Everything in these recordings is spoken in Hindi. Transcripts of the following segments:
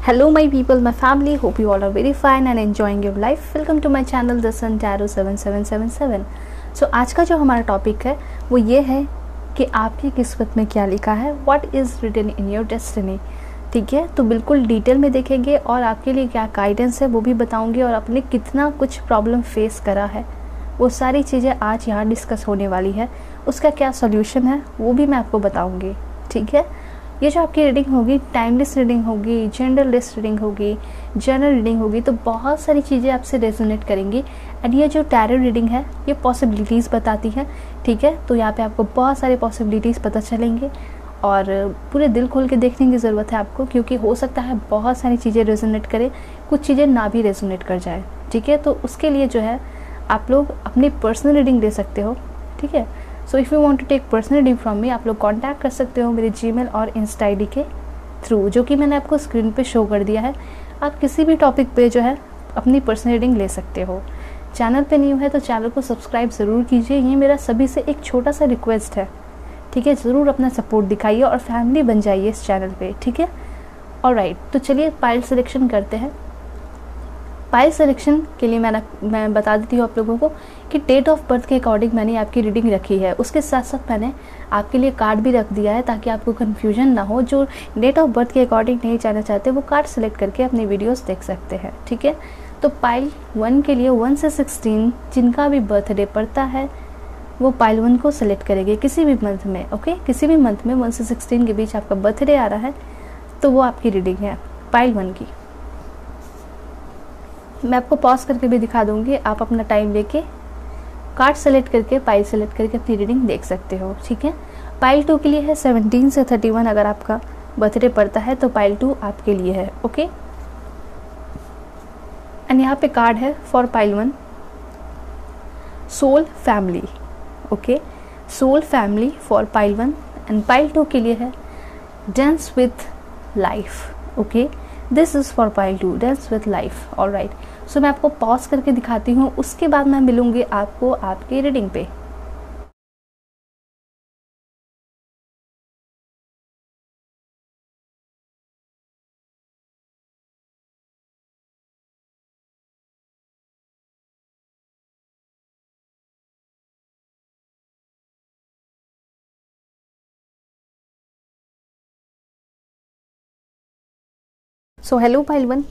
Hello my people, my family, hope you all are very fine and enjoying your life. Welcome to my channel The Sun Tarot 7777. So आज का जो हमारा टॉपिक है वो ये है कि आपकी किस्मत में क्या लिखा है, What is written in your destiny. ठीक है, तो बिल्कुल डिटेल में देखेंगे और आपके लिए क्या गाइडेंस है वो भी बताऊंगी और आपने कितना कुछ प्रॉब्लम फेस करा है वो सारी चीज़ें आज यहाँ डिस्कस होने वाली है। उसका क्या सॉल्यूशन है वो भी मैं आपको बताऊंगी। ठीक है, ये जो आपकी रीडिंग होगी टाइमलेस रीडिंग होगी, जेंडरलेस रीडिंग होगी, जनरल रीडिंग होगी, तो बहुत सारी चीज़ें आपसे रेजोनेट करेंगी। एंड ये जो टैरो रीडिंग है ये पॉसिबिलिटीज़ बताती है। ठीक है, तो यहाँ पे आपको बहुत सारे पॉसिबिलिटीज़ पता चलेंगे और पूरे दिल खोल के देखने की ज़रूरत है आपको, क्योंकि हो सकता है बहुत सारी चीज़ें रेजोनेट करें, कुछ चीज़ें ना भी रेजोनेट कर जाए। ठीक है, तो उसके लिए जो है आप लोग अपनी पर्सनल रीडिंग ले सकते हो। ठीक है, so if you want to take personal reading from me, आप लोग कांटेक्ट कर सकते हो मेरे जीमेल और इंस्टा आईडी के थ्रू, जो कि मैंने आपको स्क्रीन पे शो कर दिया है। आप किसी भी टॉपिक पे जो है अपनी पर्सनल रीडिंग ले सकते हो। चैनल पे न्यू है तो चैनल को सब्सक्राइब ज़रूर कीजिए, ये मेरा सभी से एक छोटा सा रिक्वेस्ट है। ठीक है, ज़रूर अपना सपोर्ट दिखाइए और फैमिली बन जाइए इस चैनल पे। ठीक है, ऑलराइट, तो चलिए पाइल सिलेक्शन करते हैं। पाइल सिलेक्शन के लिए मैं बता देती हूँ आप लोगों को कि डेट ऑफ बर्थ के अकॉर्डिंग मैंने आपकी रीडिंग रखी है। उसके साथ साथ मैंने आपके लिए कार्ड भी रख दिया है ताकि आपको कन्फ्यूजन ना हो। जो डेट ऑफ बर्थ के अकॉर्डिंग नहीं जाना चाहते वो कार्ड सेलेक्ट करके अपनी वीडियोस देख सकते हैं। ठीक है, तो पाइल 1 के लिए 1 से 16 जिनका भी बर्थडे पड़ता है वो पाइल 1 को सेलेक्ट करेंगे किसी भी मंथ में। ओके, किसी भी मंथ में 1 से 16 के बीच आपका बर्थडे आ रहा है तो वो आपकी रीडिंग है पाइल 1 की। मैं आपको पॉज करके भी दिखा दूंगी, आप अपना टाइम लेके कार्ड सेलेक्ट करके पाइल सेलेक्ट करके अपनी रीडिंग देख सकते हो। ठीक है, पाइल 2 के लिए है 17 से 31 अगर आपका बर्थडे पड़ता है तो पाइल 2 आपके लिए है। ओके, एंड यहाँ पे कार्ड है for pile 1 soul family. Okay, soul family for pile 1 and pile 2 के लिए है dance with life. Okay, this is for pile 2 dance with life. Alright, so मैं आपको पॉज करके दिखाती हूँ, उसके बाद मैं मिलूंगी आपको आपकी रीडिंग पे। सो हेलो पाइल 1,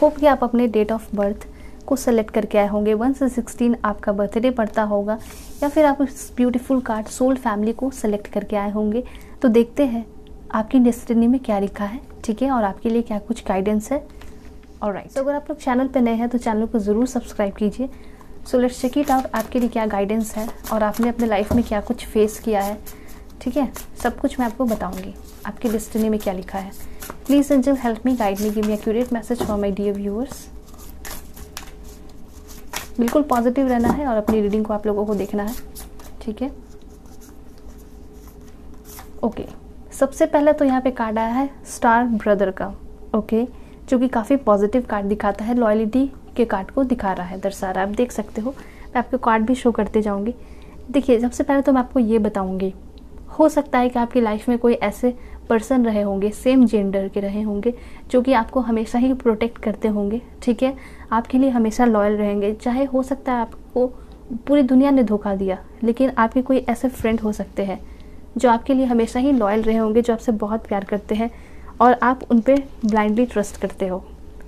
होप कि आप अपने डेट ऑफ बर्थ को सेलेक्ट करके आए होंगे। 1 से 16 आपका बर्थडे पड़ता होगा या फिर आप इस ब्यूटीफुल कार्ड सोल फैमिली को सेलेक्ट करके आए होंगे। तो देखते हैं आपकी डेस्टिनी में क्या लिखा है। ठीक है, और आपके लिए क्या कुछ गाइडेंस है। ऑलराइट, तो अगर आप लोग चैनल पे नए हैं तो चैनल को ज़रूर सब्सक्राइब कीजिए। So let's check it out, आपके लिए क्या गाइडेंस है और आपने अपने लाइफ में क्या कुछ फेस किया है। ठीक है, सब कुछ मैं आपको बताऊंगी आपकी डेस्टिनी में क्या लिखा है। Please angel help me, guide me, give me accurate message for my dear viewers. बिल्कुल पॉजिटिव रहना है और अपनी रीडिंग को आप लोगों को देखना है। ठीक है, ओके, सबसे पहले तो यहाँ पे कार्ड आया है स्टार ब्रदर का। ओके, जो कि काफ़ी पॉजिटिव कार्ड दिखाता है, लॉयल्टी के कार्ड को दिखा रहा है, दर्शा रहा है। आप देख सकते हो, मैं आपको कार्ड भी शो करते जाऊँगी। देखिए, सबसे पहले तो मैं आपको ये बताऊँगी, हो सकता है कि आपकी लाइफ में कोई ऐसे पर्सन रहे होंगे, सेम जेंडर के रहे होंगे, जो कि आपको हमेशा ही प्रोटेक्ट करते होंगे। ठीक है, आपके लिए हमेशा लॉयल रहेंगे। चाहे हो सकता है आपको पूरी दुनिया ने धोखा दिया, लेकिन आपके कोई ऐसे फ्रेंड हो सकते हैं जो आपके लिए हमेशा ही लॉयल रहे होंगे, जो आपसे बहुत प्यार करते हैं और आप उन पर ब्लाइंडली ट्रस्ट करते हो।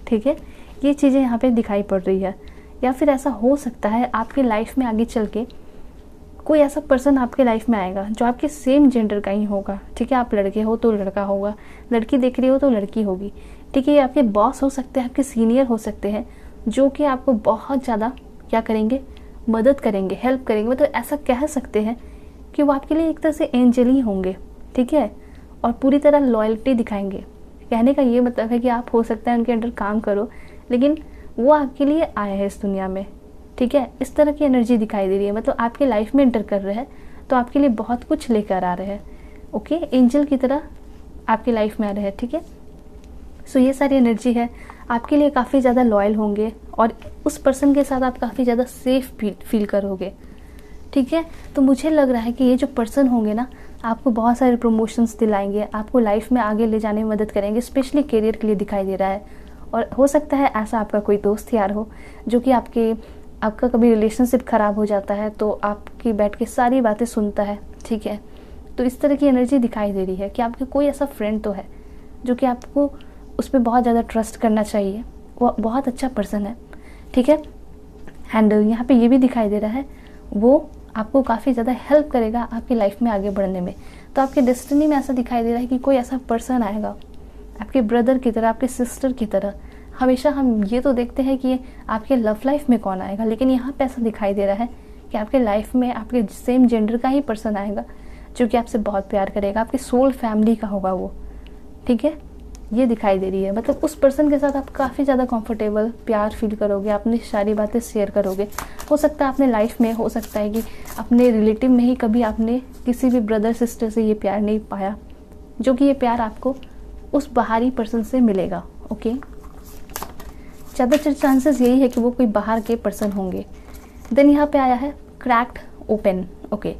ठीक है, ये चीज़ें यहाँ पे दिखाई पड़ रही है। या फिर ऐसा हो सकता है आपकी लाइफ में आगे चल के कोई ऐसा पर्सन आपके लाइफ में आएगा जो आपके सेम जेंडर का ही होगा। ठीक है, आप लड़के हो तो लड़का होगा, लड़की देख रही हो तो लड़की होगी। ठीक है, ये आपके बॉस हो सकते हैं, आपके सीनियर हो सकते हैं, जो कि आपको बहुत ज़्यादा क्या करेंगे, मदद करेंगे, हेल्प करेंगे। मतलब ऐसा कह सकते हैं कि वो आपके लिए एक तरह से एंजल ही होंगे। ठीक है, और पूरी तरह लॉयल्टी दिखाएंगे। कहने का ये मतलब है कि आप हो सकता है उनके अंडर काम करो, लेकिन वो आपके लिए आए हैं इस दुनिया में। ठीक है, इस तरह की एनर्जी दिखाई दे रही है, मतलब आपके लाइफ में एंटर कर रहे हैं तो आपके लिए बहुत कुछ लेकर आ रहे हैं। ओके, एंजल की तरह आपकी लाइफ में आ रहे हैं। ठीक है, सो ये सारी एनर्जी है, आपके लिए काफ़ी ज़्यादा लॉयल होंगे और उस पर्सन के साथ आप काफ़ी ज़्यादा सेफ फील करोगे। ठीक है। तो मुझे लग रहा है कि ये जो पर्सन होंगे ना, आपको बहुत सारे प्रमोशंस दिलाएंगे, आपको लाइफ में आगे ले जाने में मदद करेंगे, स्पेशली करियर के लिए दिखाई दे रहा है। और हो सकता है ऐसा आपका कोई दोस्त यार हो जो कि आपका कभी रिलेशनशिप ख़राब हो जाता है तो आपकी बैठ के सारी बातें सुनता है, ठीक है। तो इस तरह की एनर्जी दिखाई दे रही है कि आपके कोई ऐसा फ्रेंड तो है जो कि आपको उस पर बहुत ज़्यादा ट्रस्ट करना चाहिए, वो बहुत अच्छा पर्सन है, ठीक है। एंड यहाँ पे ये भी दिखाई दे रहा है वो आपको काफ़ी ज़्यादा हेल्प करेगा आपकी लाइफ में आगे बढ़ने में। तो आपके डेस्टिनी में ऐसा दिखाई दे रहा है कि कोई ऐसा पर्सन आएगा आपके ब्रदर की तरह, आपके सिस्टर की तरह। हमेशा हम ये तो देखते हैं कि आपके लव लाइफ में कौन आएगा, लेकिन यहाँ पे ऐसा दिखाई दे रहा है कि आपके लाइफ में आपके सेम जेंडर का ही पर्सन आएगा जो कि आपसे बहुत प्यार करेगा, आपकी सोल फैमिली का होगा वो, ठीक है। ये दिखाई दे रही है, मतलब उस पर्सन के साथ आप काफ़ी ज़्यादा कंफर्टेबल, प्यार फील करोगे, अपनी सारी बातें शेयर करोगे। हो सकता है अपने लाइफ में, हो सकता है कि अपने रिलेटिव में ही कभी आपने किसी भी ब्रदर सिस्टर से ये प्यार नहीं पाया, जो कि ये प्यार आपको उस बाहरी पर्सन से मिलेगा, ओके। ज़्यादातर चांसेस यही है कि वो कोई बाहर के पर्सन होंगे। देन यहाँ पे आया है क्रैक्ड ओपन, ओके।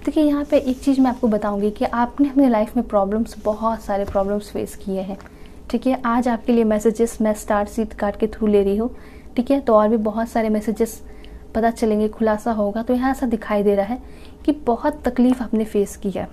देखिए यहाँ पे एक चीज़ मैं आपको बताऊंगी कि आपने अपने लाइफ में बहुत सारे प्रॉब्लम्स फेस किए हैं, ठीक है। आज आपके लिए मैसेजेस मैं स्टार सीड कार्ड के थ्रू ले रही हूँ, ठीक है। तो और भी बहुत सारे मैसेजेस पता चलेंगे, खुलासा होगा। तो यहाँ ऐसा दिखाई दे रहा है कि बहुत तकलीफ़ आपने फेस की है,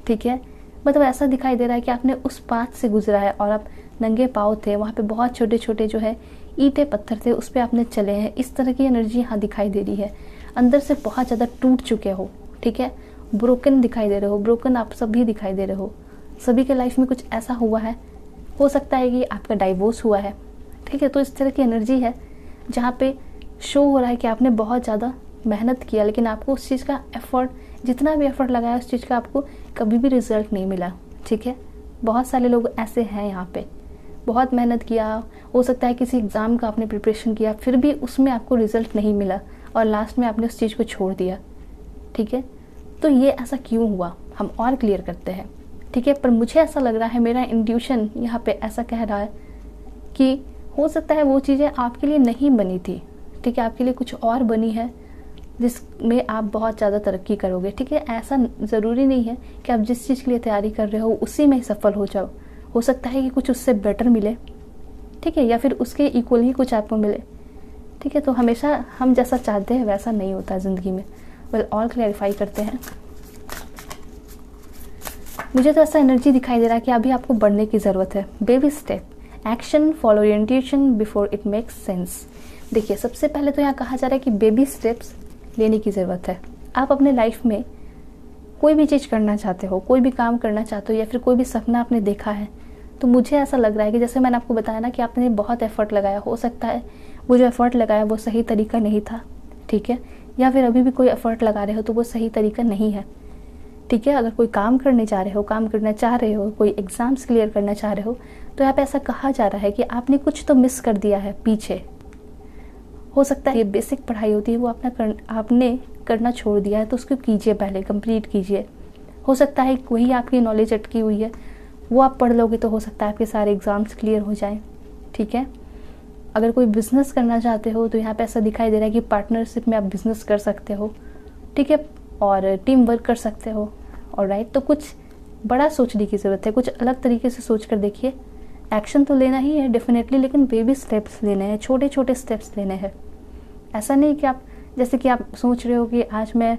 ठीक है। मतलब ऐसा दिखाई दे रहा है कि आपने उस पाथ से गुजरा है और आप नंगे पाँव थे, वहाँ पे बहुत छोटे छोटे जो है ईंटें पत्थर थे, उस पर आपने चले हैं। इस तरह की एनर्जी यहाँ दिखाई दे रही है। अंदर से बहुत ज़्यादा टूट चुके हो, ठीक है। ब्रोकन दिखाई दे रहे हो, ब्रोकन आप सभी दिखाई दे रहे हो। सभी के लाइफ में कुछ ऐसा हुआ है, हो सकता है कि आपका डाइवोर्स हुआ है, ठीक है। तो इस तरह की एनर्जी है जहाँ पे शो हो रहा है कि आपने बहुत ज़्यादा मेहनत किया, लेकिन आपको उस चीज़ का एफर्ट, जितना भी एफर्ट लगाया उस चीज़ का आपको कभी भी रिजल्ट नहीं मिला, ठीक है। बहुत सारे लोग ऐसे हैं यहाँ पे, बहुत मेहनत किया, हो सकता है किसी एग्ज़ाम का आपने प्रिपरेशन किया, फिर भी उसमें आपको रिजल्ट नहीं मिला और लास्ट में आपने उस चीज़ को छोड़ दिया, ठीक है। तो ये ऐसा क्यों हुआ, हम और क्लियर करते हैं, ठीक है। पर मुझे ऐसा लग रहा है, मेरा इंट्यूशन यहाँ पे ऐसा कह रहा है कि हो सकता है वो चीज़ें आपके लिए नहीं बनी थी, ठीक है। आपके लिए कुछ और बनी है जिसमें आप बहुत ज़्यादा तरक्की करोगे, ठीक है। ऐसा ज़रूरी नहीं है कि आप जिस चीज़ के लिए तैयारी कर रहे हो उसी में ही सफल हो जाओ। हो सकता है कि कुछ उससे बेटर मिले, ठीक है, या फिर उसके इक्वल ही कुछ आपको मिले, ठीक है। तो हमेशा हम जैसा चाहते हैं वैसा नहीं होता ज़िंदगी में। और क्लैरिफाई करते हैं। मुझे तो ऐसा एनर्जी दिखाई दे रहा है कि अभी आपको बढ़ने की ज़रूरत है। Baby step, action, follow orientation before it makes sense. देखिए सबसे पहले तो यहाँ कहा जा रहा है कि बेबी स्टेप्स लेने की ज़रूरत है। आप अपने लाइफ में कोई भी चीज़ करना चाहते हो, कोई भी काम करना चाहते हो, या फिर कोई भी सपना आपने देखा है, तो मुझे ऐसा लग रहा है कि जैसे मैंने आपको बताया ना कि आपने बहुत एफर्ट लगाया, हो सकता है वो जो एफर्ट लगाया वो सही तरीका नहीं था, ठीक है। या फिर अभी भी कोई एफर्ट लगा रहे हो तो वो सही तरीका नहीं है, ठीक है। अगर कोई काम करने जा रहे हो, काम करना चाह रहे हो, कोई एग्ज़ाम्स क्लियर करना चाह रहे हो, तो यहाँ पे ऐसा कहा जा रहा है कि आपने कुछ तो मिस कर दिया है पीछे। हो सकता है ये बेसिक पढ़ाई होती है वो आपने करना छोड़ दिया है, तो उसको कीजिए, पहले कंप्लीट कीजिए। हो सकता है वही आपकी नॉलेज अटकी हुई है, वो आप पढ़ लोगे तो हो सकता है आपके सारे एग्ज़ाम्स क्लियर हो जाएं, ठीक है। अगर कोई बिज़नेस करना चाहते हो तो यहाँ पे ऐसा दिखाई दे रहा है कि पार्टनरशिप में आप बिज़नेस कर सकते हो, ठीक है, और टीम वर्क कर सकते हो, ऑलराइट। तो कुछ बड़ा सोचने की ज़रूरत है, कुछ अलग तरीके से सोच कर देखिए। एक्शन तो लेना ही है डेफिनेटली, लेकिन बेबी स्टेप्स लेने हैं, छोटे छोटे स्टेप्स लेने हैं। ऐसा नहीं कि आप जैसे कि आप सोच रहे हो कि आज मैं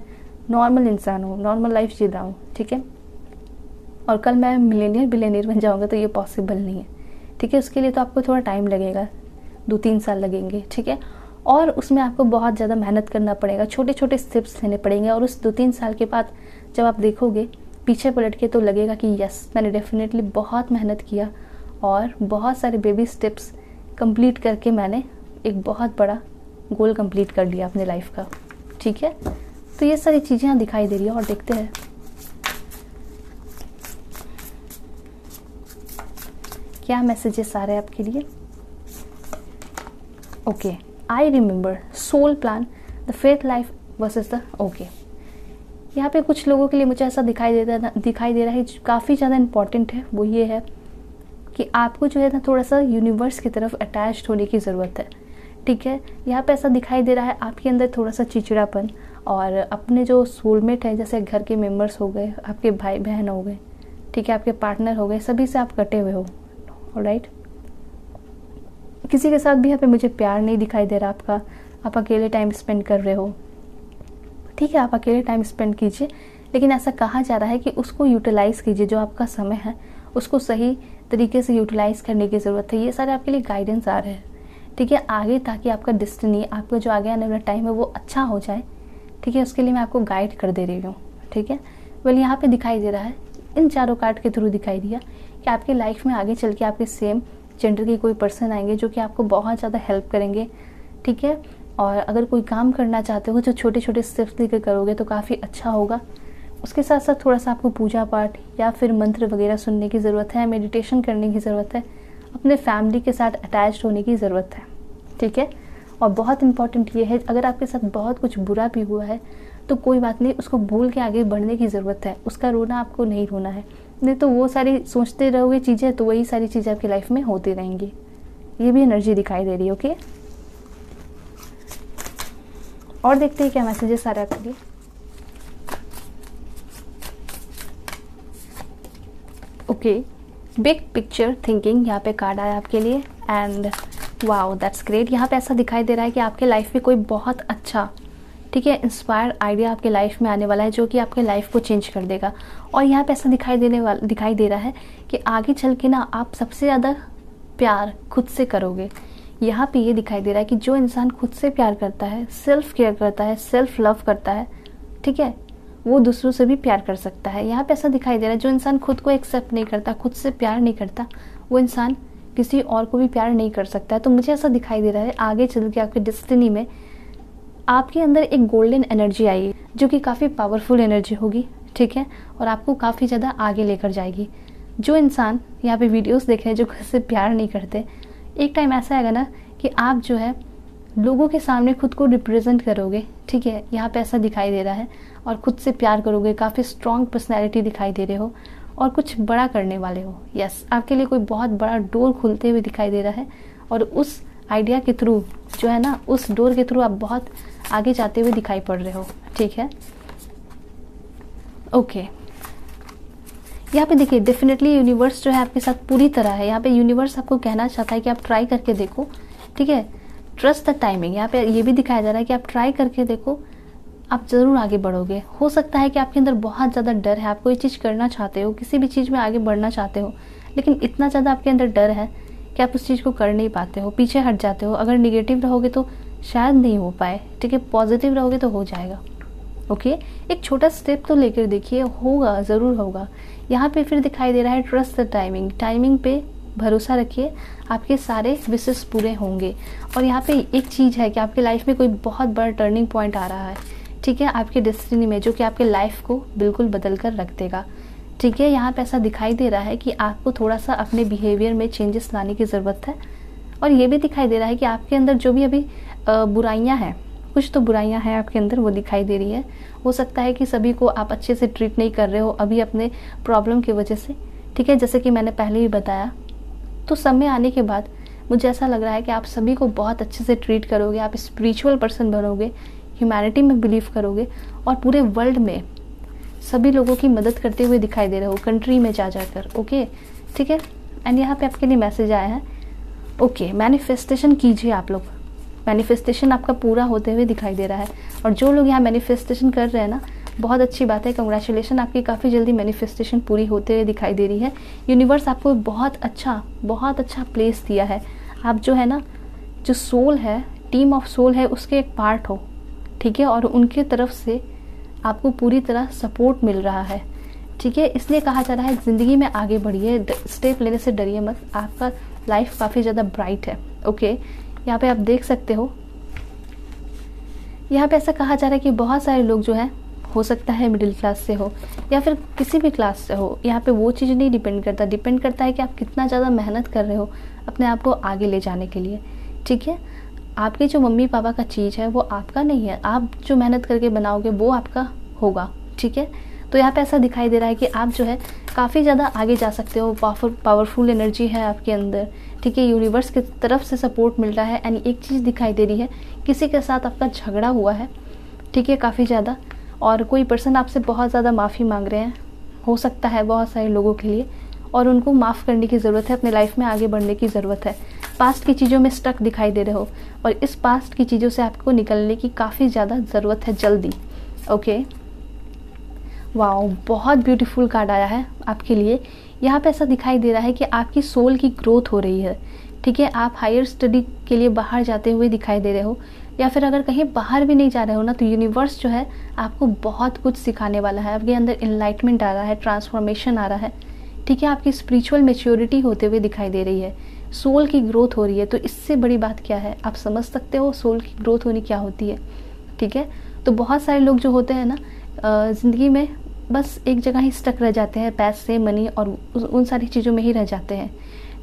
नॉर्मल इंसान हूँ, नॉर्मल लाइफ जी रहा हूँ, ठीक है, और कल मैं मिलेनियर बिलेनियर बन जाऊँगा, तो ये पॉसिबल नहीं है, ठीक है। उसके लिए तो आपको थोड़ा टाइम लगेगा, 2-3 साल लगेंगे, ठीक है। और उसमें आपको बहुत ज़्यादा मेहनत करना पड़ेगा, छोटे छोटे स्टेप्स लेने पड़ेंगे। और उस 2-3 साल के बाद जब आप देखोगे पीछे पलट के, तो लगेगा कि यस, मैंने डेफिनेटली बहुत मेहनत किया और बहुत सारे बेबी स्टेप्स कंप्लीट करके मैंने एक बहुत बड़ा गोल कंप्लीट कर लिया अपने लाइफ का, ठीक है। तो ये सारी चीज़ें यहाँ दिखाई दे रही है। और देखते हैं क्या मैसेजेस आ रहे हैं आपके लिए। Okay, I remember soul plan the faith life versus the, okay. यहाँ पे कुछ लोगों के लिए मुझे ऐसा दिखाई दे रहा है काफ़ी ज़्यादा इम्पॉर्टेंट है। वो ये है कि आपको जो है ना थोड़ा सा यूनिवर्स की तरफ अटैच्ड होने की ज़रूरत है, ठीक है। यहाँ पे ऐसा दिखाई दे रहा है आपके अंदर थोड़ा सा चिड़चिड़ापन और अपने जो सोलमेट है, जैसे घर के मेंबर्स हो गए, आपके भाई बहन हो गए, ठीक है, आपके पार्टनर हो गए, सभी से आप कटे हुए हो। ऑलराइट, किसी के साथ भी यहाँ पे मुझे प्यार नहीं दिखाई दे रहा आपका। आप अकेले टाइम स्पेंड कर रहे हो, ठीक है, आप अकेले टाइम स्पेंड कीजिए, लेकिन ऐसा कहा जा रहा है कि उसको यूटिलाइज़ कीजिए। जो आपका समय है उसको सही तरीके से यूटिलाइज़ करने की ज़रूरत है। ये सारे आपके लिए गाइडेंस आ रहे हैं, ठीक है, आगे, ताकि आपका डेस्टिनी, आपका जो आगे आने वाला टाइम है वो अच्छा हो जाए, ठीक है। उसके लिए मैं आपको गाइड कर दे रही हूँ, ठीक है। वेल, यहाँ पे दिखाई दे रहा है, इन चारों कार्ड के थ्रू दिखाई दिया कि आपकी लाइफ में आगे चल के आपके सेम जेंडर के कोई पर्सन आएंगे जो कि आपको बहुत ज़्यादा हेल्प करेंगे, ठीक है। और अगर कोई काम करना चाहते हो जो छोटे छोटे स्टेप्स लेकर करोगे तो काफ़ी अच्छा होगा। उसके साथ साथ थोड़ा सा आपको पूजा पाठ या फिर मंत्र वगैरह सुनने की ज़रूरत है, मेडिटेशन करने की ज़रूरत है, अपने फैमिली के साथ अटैच्ड होने की ज़रूरत है, ठीक है। और बहुत इंपॉर्टेंट ये है, अगर आपके साथ बहुत कुछ बुरा भी हुआ है तो कोई बात नहीं, उसको भूल के आगे बढ़ने की ज़रूरत है। उसका रोना आपको नहीं रोना है, नहीं तो वो सारी सोचते रहोगे चीज़ें तो वही सारी चीज़ें आपकी लाइफ में होती रहेंगी। ये भी एनर्जी दिखाई दे रही है, ओके। और देखते हैं क्या मैसेजेस आ रहा है आपके लिए। ओके, बिग पिक्चर थिंकिंग यहाँ पे कार्ड आया आपके लिए, एंड वाओ दैट्स ग्रेट। यहाँ पे ऐसा दिखाई दे रहा है कि आपके लाइफ में कोई बहुत अच्छा, ठीक है, इंस्पायर आइडिया आपके लाइफ में आने वाला है जो कि आपके लाइफ को चेंज कर देगा। और यहाँ पे ऐसा दिखाई दे रहा है कि आगे चल के ना आप सबसे ज़्यादा प्यार खुद से करोगे। यहाँ पे ये दिखाई दे रहा है कि जो इंसान खुद से प्यार करता है, सेल्फ केयर करता है, सेल्फ लव करता है, ठीक है, वो दूसरों से भी प्यार कर सकता है। यहाँ पे ऐसा दिखाई दे रहा है जो इंसान खुद को एक्सेप्ट नहीं करता, खुद से प्यार नहीं करता, वो इंसान किसी और को भी प्यार नहीं कर सकता है। तो मुझे ऐसा दिखाई दे रहा है आगे चल के आपके डेस्टिनी में आपके अंदर एक गोल्डन एनर्जी आएगी जो कि काफ़ी पावरफुल एनर्जी होगी, ठीक है, और आपको काफ़ी ज़्यादा आगे लेकर जाएगी। जो इंसान यहाँ पे वीडियोस देख रहे हैं जो खुद से प्यार नहीं करते, एक टाइम ऐसा आएगा ना कि आप जो है लोगों के सामने खुद को रिप्रेजेंट करोगे, ठीक है, यहाँ पे ऐसा दिखाई दे रहा है, और खुद से प्यार करोगे, काफ़ी स्ट्रॉन्ग पर्सनैलिटी दिखाई दे रहे हो और कुछ बड़ा करने वाले हो। यस, आपके लिए कोई बहुत बड़ा डोर खुलते हुए दिखाई दे रहा है, और उस आइडिया के थ्रू जो है ना, उस डोर के थ्रू आप बहुत आगे जाते हुए दिखाई पड़ रहे हो, ठीक है। ओके, यहाँ पे देखिए डेफिनेटली यूनिवर्स जो है आपके साथ पूरी तरह है। यहाँ पे यूनिवर्स आपको कहना चाहता है कि आप ट्राई करके देखो, ठीक है, ट्रस्ट द टाइमिंग। यहाँ पे ये भी दिखाया जा रहा है कि आप ट्राई करके देखो, आप ज़रूर आगे बढ़ोगे। हो सकता है कि आपके अंदर बहुत ज़्यादा डर है, आप कोई चीज़ करना चाहते हो, किसी भी चीज़ में आगे बढ़ना चाहते हो, लेकिन इतना ज़्यादा आपके अंदर डर है कि आप उस चीज़ को कर नहीं पाते हो, पीछे हट जाते हो। अगर निगेटिव रहोगे तो शायद नहीं हो पाए, ठीक है, पॉजिटिव रहोगे तो हो जाएगा, ओके। एक छोटा स्टेप तो लेकर देखिए, होगा, ज़रूर होगा। यहाँ पे फिर दिखाई दे रहा है ट्रस्ट द टाइमिंग, टाइमिंग पे भरोसा रखिए, आपके सारे विशेस पूरे होंगे। और यहाँ पे एक चीज़ है कि आपके लाइफ में कोई बहुत बड़ा टर्निंग पॉइंट आ रहा है, ठीक है, आपके डेस्टिनी में, जो कि आपके लाइफ को बिल्कुल बदल कर रख देगा, ठीक है। यहाँ पे ऐसा दिखाई दे रहा है कि आपको थोड़ा सा अपने बिहेवियर में चेंजेस लाने की ज़रूरत है। और ये भी दिखाई दे रहा है कि आपके अंदर जो भी अभी बुराइयाँ हैं, कुछ तो बुराइयाँ हैं आपके अंदर, वो दिखाई दे रही है। हो सकता है कि सभी को आप अच्छे से ट्रीट नहीं कर रहे हो अभी अपने प्रॉब्लम की वजह से, ठीक है, जैसे कि मैंने पहले ही बताया। तो समय आने के बाद मुझे ऐसा लग रहा है कि आप सभी को बहुत अच्छे से ट्रीट करोगे, आप स्पिरिचुअल पर्सन बनोगे, ह्यूमैनिटी में बिलीव करोगे, और पूरे वर्ल्ड में सभी लोगों की मदद करते हुए दिखाई दे रहे हो, कंट्री में जा जाकर, ओके, ठीक है। एंड यहाँ पे आपके लिए मैसेज आया है, ओके, मैनिफेस्टेशन कीजिए आप लोग, मैनिफेस्टेशन आपका पूरा होते हुए दिखाई दे रहा है। और जो लोग यहाँ मैनिफेस्टेशन कर रहे हैं ना, बहुत अच्छी बात है, कंग्रेचुलेशन, आपकी काफ़ी जल्दी मैनिफेस्टेशन पूरी होते हुए दिखाई दे रही है। यूनिवर्स आपको बहुत अच्छा प्लेस दिया है। आप जो है ना, जो सोल है, टीम ऑफ सोल है, उसके एक पार्ट हो, ठीक है, और उनके तरफ से आपको पूरी तरह सपोर्ट मिल रहा है, ठीक है। इसलिए कहा जा रहा है ज़िंदगी में आगे बढ़िए, स्टेप लेने से डरिए मत, आपका लाइफ काफ़ी ज़्यादा ब्राइट है, ओके। यहाँ पे आप देख सकते हो, यहाँ पे ऐसा कहा जा रहा है कि बहुत सारे लोग जो है, हो सकता है मिडिल क्लास से हो या फिर किसी भी क्लास से हो, यहाँ पे वो चीज़ नहीं डिपेंड करता है कि आप कितना ज़्यादा मेहनत कर रहे हो अपने आप को आगे ले जाने के लिए, ठीक है। आपके जो मम्मी पापा का चीज़ है वो आपका नहीं है, आप जो मेहनत करके बनाओगे वो आपका होगा, ठीक है। तो यहाँ पे ऐसा दिखाई दे रहा है कि आप जो है काफ़ी ज़्यादा आगे जा सकते हो, पावरफुल एनर्जी है आपके अंदर, ठीक है, यूनिवर्स की तरफ से सपोर्ट मिल रहा है। एंड एक चीज़ दिखाई दे रही है, किसी के साथ आपका झगड़ा हुआ है, ठीक है, काफ़ी ज़्यादा। और कोई पर्सन आपसे बहुत ज़्यादा माफ़ी मांग रहे हैं, हो सकता है बहुत सारे लोगों के लिए, और उनको माफ़ करने की ज़रूरत है, अपने लाइफ में आगे बढ़ने की ज़रूरत है। पास्ट की चीज़ों में स्टक दिखाई दे रहे हो और इस पास्ट की चीज़ों से आपको निकलने की काफ़ी ज़्यादा ज़रूरत है जल्दी। ओके, वाओ, बहुत ब्यूटीफुल कार्ड आया है आपके लिए। यहाँ पे ऐसा दिखाई दे रहा है कि आपकी सोल की ग्रोथ हो रही है। ठीक है, आप हायर स्टडी के लिए बाहर जाते हुए दिखाई दे रहे हो, या फिर अगर कहीं बाहर भी नहीं जा रहे हो ना, तो यूनिवर्स जो है आपको बहुत कुछ सिखाने वाला है। आपके अंदर इनलाइटमेंट आ रहा है, ट्रांसफॉर्मेशन आ रहा है। ठीक है, आपकी स्पिरिचुअल मैच्योरिटी होते हुए दिखाई दे रही है, सोल की ग्रोथ हो रही है। तो इससे बड़ी बात क्या है, आप समझ सकते हो सोल की ग्रोथ होनी क्या होती है। ठीक है, तो बहुत सारे लोग जो होते हैं ना ज़िंदगी में बस एक जगह ही स्टक रह जाते हैं, पैसे, मनी और उन सारी चीज़ों में ही रह जाते हैं।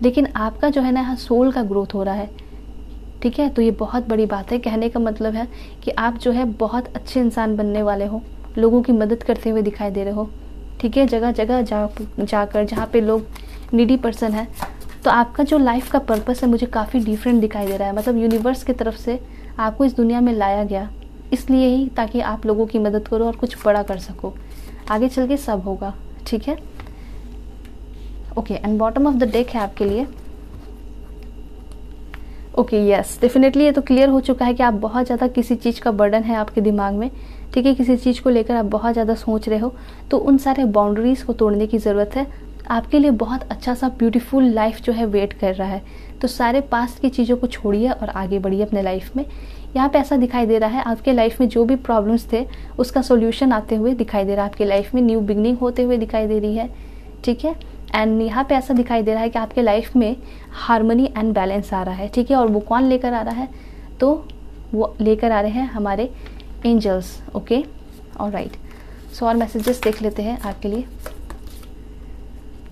लेकिन आपका जो है ना यहाँ सोल का ग्रोथ हो रहा है। ठीक है, तो ये बहुत बड़ी बात है। कहने का मतलब है कि आप जो है बहुत अच्छे इंसान बनने वाले हो, लोगों की मदद करते हुए दिखाई दे रहे हो। ठीक है, जगह जगह जाकर जहाँ पे लोग नीडी पर्सन है, तो आपका जो लाइफ का पर्पस है मुझे काफ़ी डिफरेंट दिखाई दे रहा है। मतलब यूनिवर्स की तरफ से आपको इस दुनिया में लाया गया इसलिए ही, ताकि आप लोगों की मदद करो और कुछ बड़ा कर सको। आगे चल के सब होगा। ठीक है, okay, and bottom of the deck है आपके लिए। ओके, यस, डेफिनेटली ये तो क्लियर हो चुका है कि आप बहुत ज़्यादा किसी चीज़ का बर्डन है आपके दिमाग में। ठीक है, किसी चीज़ को लेकर आप बहुत ज़्यादा सोच रहे हो, तो उन सारे बाउंड्रीज़ को तोड़ने की ज़रूरत है। आपके लिए बहुत अच्छा सा ब्यूटीफुल लाइफ जो है वेट कर रहा है। तो सारे पास्ट की चीज़ों को छोड़िए और आगे बढ़िए अपने लाइफ में। यहाँ पे ऐसा दिखाई दे रहा है आपके लाइफ में जो भी प्रॉब्लम्स थे उसका सोल्यूशन आते हुए दिखाई दे रहा है। आपके लाइफ में न्यू बिगनिंग होते हुए दिखाई दे रही है। ठीक है, एंड यहाँ पे ऐसा दिखाई दे रहा है कि आपके लाइफ में हार्मनी एंड बैलेंस आ रहा है। ठीक है, और वो कौन लेकर आ रहा है, तो वो लेकर आ रहे हैं हमारे एंजल्स। ओके, ऑलराइट, सो और मैसेजेस देख लेते हैं आपके लिए।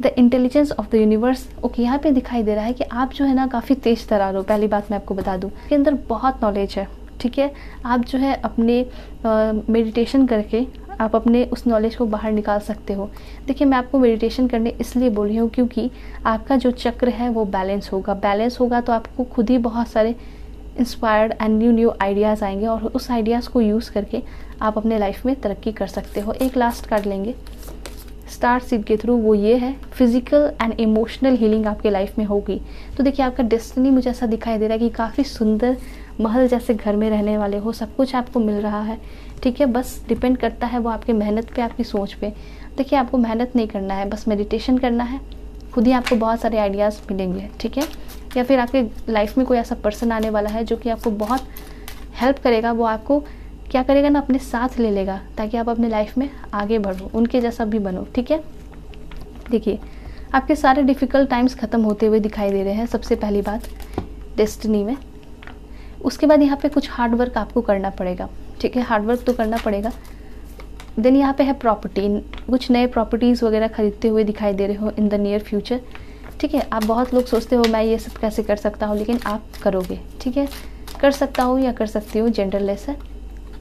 The intelligence of the universe. Okay, यहाँ पे दिखाई दे रहा है कि आप जो है ना काफ़ी तेज तरार हो। पहली बात मैं आपको बता दूँ, इसके अंदर बहुत नॉलेज है। ठीक है, आप जो है अपने मेडिटेशन करके आप अपने उस नॉलेज को बाहर निकाल सकते हो। देखिए, मैं आपको मेडिटेशन करने इसलिए बोल रही हूँ क्योंकि आपका जो चक्र है वो बैलेंस होगा तो आपको खुद ही बहुत सारे इंस्पायर्ड एंड न्यू आइडियाज़ आएंगे और उस आइडियाज़ को यूज़ करके आप अपने लाइफ में तरक्की कर सकते हो। एक लास्ट कार्ड लेंगे स्टार सीड के थ्रू, वो ये है फिजिकल एंड इमोशनल हीलिंग आपके लाइफ में होगी। तो देखिए, आपका डेस्टिनी मुझे ऐसा दिखाई दे रहा है कि काफ़ी सुंदर महल जैसे घर में रहने वाले हो, सब कुछ आपको मिल रहा है। ठीक है, बस डिपेंड करता है वो आपकी मेहनत पे, आपकी सोच पे। देखिए, आपको मेहनत नहीं करना है, बस मेडिटेशन करना है, खुद ही आपको बहुत सारे आइडियाज़ मिलेंगे। ठीक है, या फिर आपके लाइफ में कोई ऐसा पर्सन आने वाला है जो कि आपको बहुत हेल्प करेगा। वो आपको क्या करेगा ना, अपने साथ ले लेगा ताकि आप अपने लाइफ में आगे बढ़ो, उनके जैसा भी बनो। ठीक है, देखिए, आपके सारे डिफ़िकल्ट टाइम्स ख़त्म होते हुए दिखाई दे रहे हैं। सबसे पहली बात डेस्टिनी में। उसके बाद यहाँ पे कुछ हार्ड वर्क आपको करना पड़ेगा। ठीक है, हार्ड वर्क तो करना पड़ेगा। देन यहाँ पे है प्रॉपर्टी, कुछ नए प्रॉपर्टीज़ वगैरह खरीदते हुए दिखाई दे रहे हो इन द नियर फ्यूचर। ठीक है, आप बहुत लोग सोचते हो मैं ये सब कैसे कर सकता हूँ, लेकिन आप करोगे। ठीक है, कर सकता हूँ या कर सकती हूँ, जेंडरलेस है।